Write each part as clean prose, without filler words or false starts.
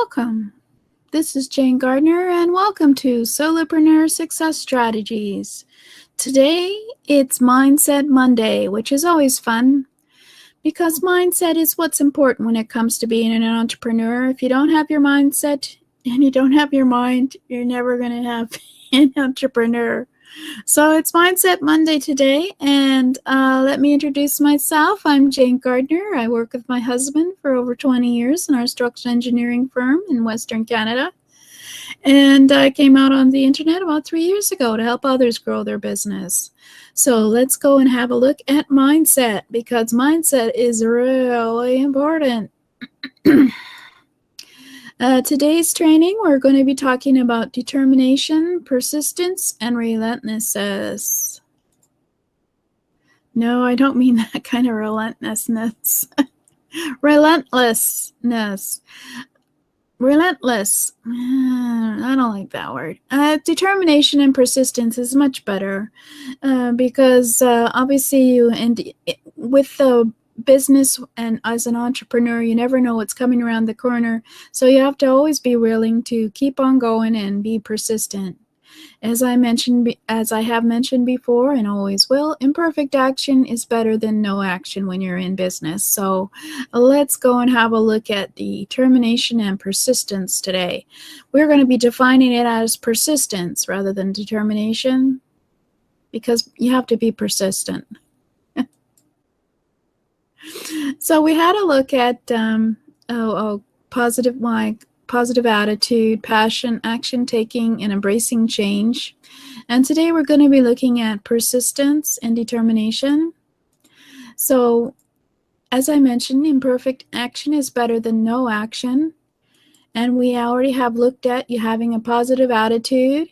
Welcome. This is Jane Gardner, and welcome to Solopreneur Success Strategies. Today, it's Mindset Monday, which is always fun because mindset is what's important when it comes to being an entrepreneur. If you don't have your mindset and you don't have your mind, you're never going to have an entrepreneur. So it's Mindset Monday today, and let me introduce myself. I'm Jane Gardner. I work with my husband for over 20 years in our structural engineering firm in Western Canada. And I came out on the internet about 3 years ago to help others grow their business. So let's go and have a look at mindset, because mindset is really important. Today's training, we're going to be talking about determination, persistence, and relentlessness. No, I don't mean that kind of relentlessness. Relentlessness. Relentless. I don't like that word. Determination and persistence is much better because obviously with the business and as an entrepreneur, you never know what's coming around the corner. So you have to always be willing to keep on going and be persistent. As I have mentioned before and always will, imperfect action is better than no action when you're in business. So let's go and have a look at determination and persistence today. We're going to be defining it as persistence rather than determination because you have to be persistent. So we had a look at positive attitude, passion, action taking, and embracing change. And today we're going to be looking at persistence and determination. So, as I mentioned, imperfect action is better than no action. And we already have looked at you having a positive attitude.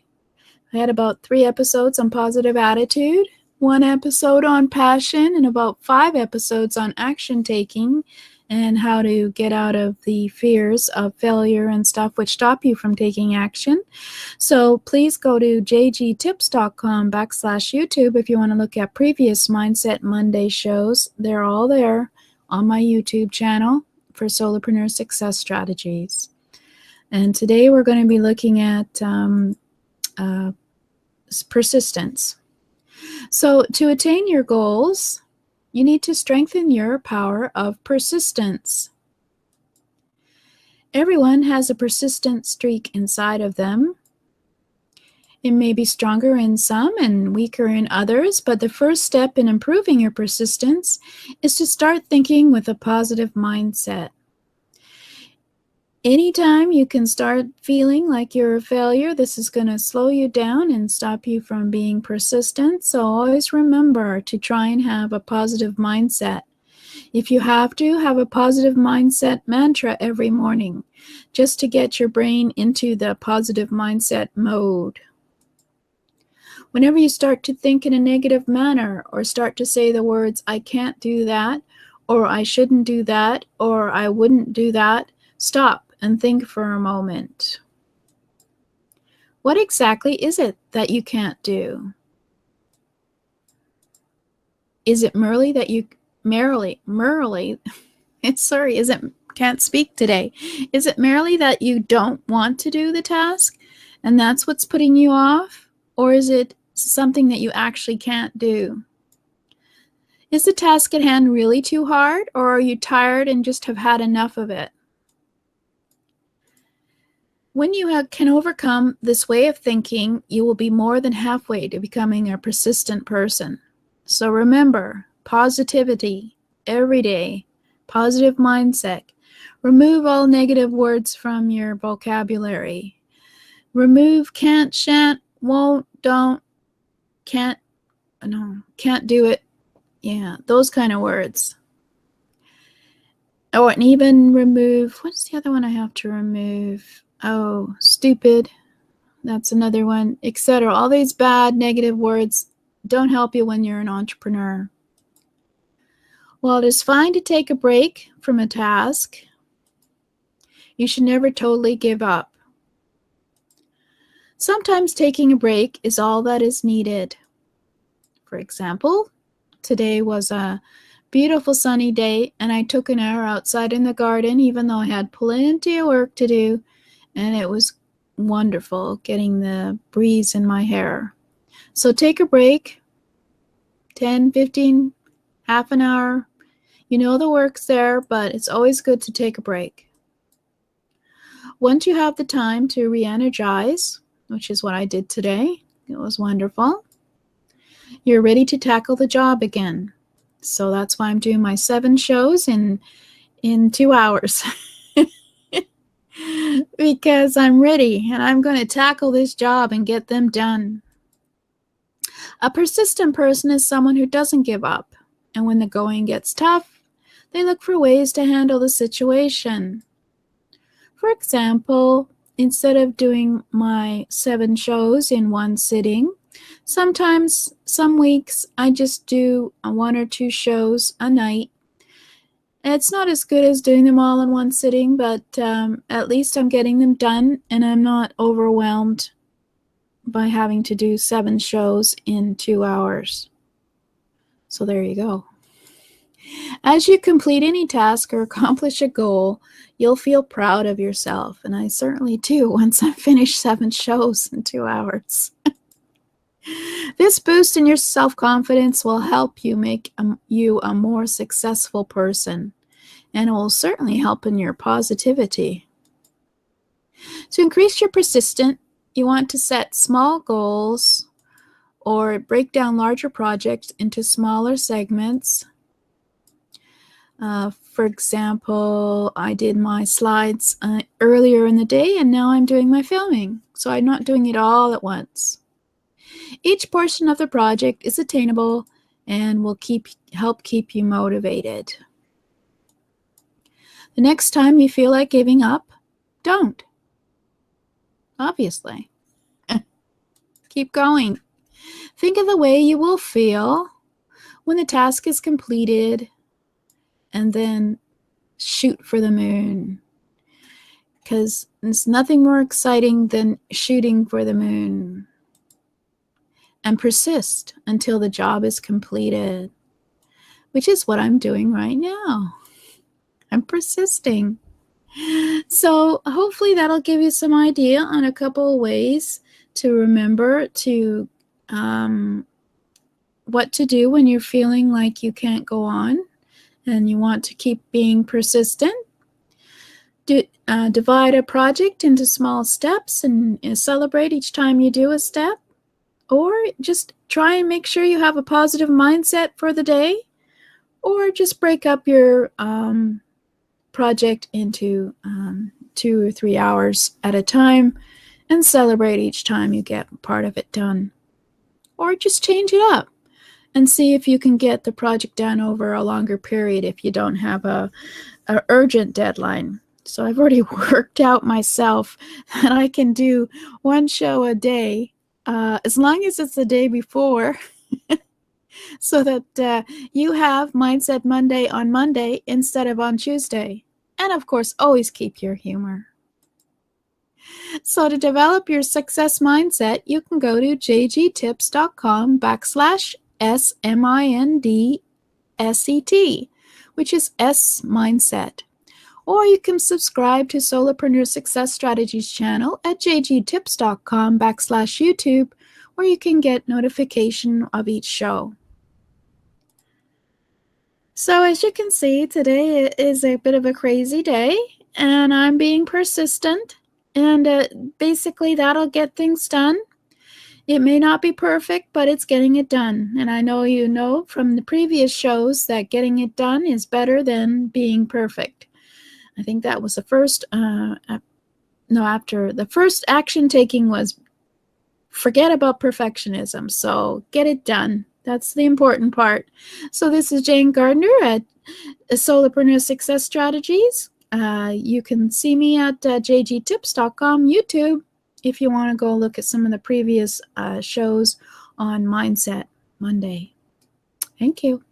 I had about 3 episodes on positive attitude, 1 episode on passion, and about 5 episodes on action taking and how to get out of the fears of failure and stuff which stop you from taking action. So please go to jgtips.com/YouTube if you want to look at previous Mindset Monday shows. They're all there on my YouTube channel for Solopreneur Success Strategies. And today we're going to be looking at persistence. So to attain your goals, you need to strengthen your power of persistence. Everyone has a persistent streak inside of them. It may be stronger in some and weaker in others, but the first step in improving your persistence is to start thinking with a positive mindset. Anytime you can start feeling like you're a failure, this is going to slow you down and stop you from being persistent. So always remember to try and have a positive mindset. If you have to, have a positive mindset mantra every morning, just to get your brain into the positive mindset mode. Whenever you start to think in a negative manner or start to say the words, I can't do that, or I shouldn't do that, or I wouldn't do that, stop and think for a moment. What exactly is it that you can't do? Is it merely that you can't speak today. Is it merely that you don't want to do the task and that's what's putting you off? Or is it something that you actually can't do? Is the task at hand really too hard, or are you tired and just have had enough of it? When you can overcome this way of thinking, you will be more than halfway to becoming a persistent person. So remember, positivity every day, positive mindset. Remove all negative words from your vocabulary. Remove can't, shan't, won't, don't, can't do it. Yeah, those kind of words. Oh, and even remove, what's the other one I have to remove? Oh, stupid. That's another one, etc. All these bad, negative words don't help you when you're an entrepreneur. While it is fine to take a break from a task, you should never totally give up. Sometimes taking a break is all that is needed. For example, today was a beautiful sunny day, and I took an hour outside in the garden, even though I had plenty of work to do, and it was wonderful getting the breeze in my hair. So take a break, 10, 15, half an hour. You know the work's there, but it's always good to take a break. Once you have the time to re-energize, which is what I did today, it was wonderful, you're ready to tackle the job again. So that's why I'm doing my 7 shows in 2 hours. Because I'm ready and I'm going to tackle this job and get them done. A persistent person is someone who doesn't give up, and when the going gets tough, they look for ways to handle the situation. For example, instead of doing my 7 shows in one sitting, sometimes, some weeks, I just do 1 or 2 shows a night. It's not as good as doing them all in one sitting, but at least I'm getting them done and I'm not overwhelmed by having to do 7 shows in 2 hours. So there you go. As you complete any task or accomplish a goal, you'll feel proud of yourself, and I certainly do once I finish 7 shows in 2 hours. This boost in your self-confidence will help you make you a more successful person, and it will certainly help in your positivity. To increase your persistence, you want to set small goals or break down larger projects into smaller segments. For example, I did my slides earlier in the day, and now I'm doing my filming, so I'm not doing it all at once. Each portion of the project is attainable and will help keep you motivated. The next time you feel like giving up, don't. Obviously. Keep going. Think of the way you will feel when the task is completed, and then shoot for the moon. Because there's nothing more exciting than shooting for the moon. And persist until the job is completed, which is what I'm doing right now. I'm persisting. So hopefully that'll give you some idea on a couple of ways to remember to what to do when you're feeling like you can't go on and you want to keep being persistent. Divide a project into small steps and celebrate each time you do a step. Or just try and make sure you have a positive mindset for the day. Or just break up your project into 2 or 3 hours at a time and celebrate each time you get part of it done. Or just change it up and see if you can get the project done over a longer period if you don't have a urgent deadline. So I've already worked out myself that I can do 1 show a day, as long as it's the day before, so that you have Mindset Monday on Monday instead of on Tuesday. And of course, always keep your humor. So to develop your success mindset, you can go to jgtips.com/SMINDSET, which is S Mindset. Or you can subscribe to Solopreneur Success Strategies channel at jgtips.com/YouTube, where you can get notification of each show. So as you can see, today is a bit of a crazy day, and I'm being persistent, and basically that'll get things done. It may not be perfect, but it's getting it done. And I know you know from the previous shows that getting it done is better than being perfect. I think that was the first, after the first action taking was forget about perfectionism. So get it done. That's the important part. So this is Jane Gardner at Solopreneur Success Strategies. You can see me at jgtips.com YouTube if you want to go look at some of the previous shows on Mindset Monday. Thank you.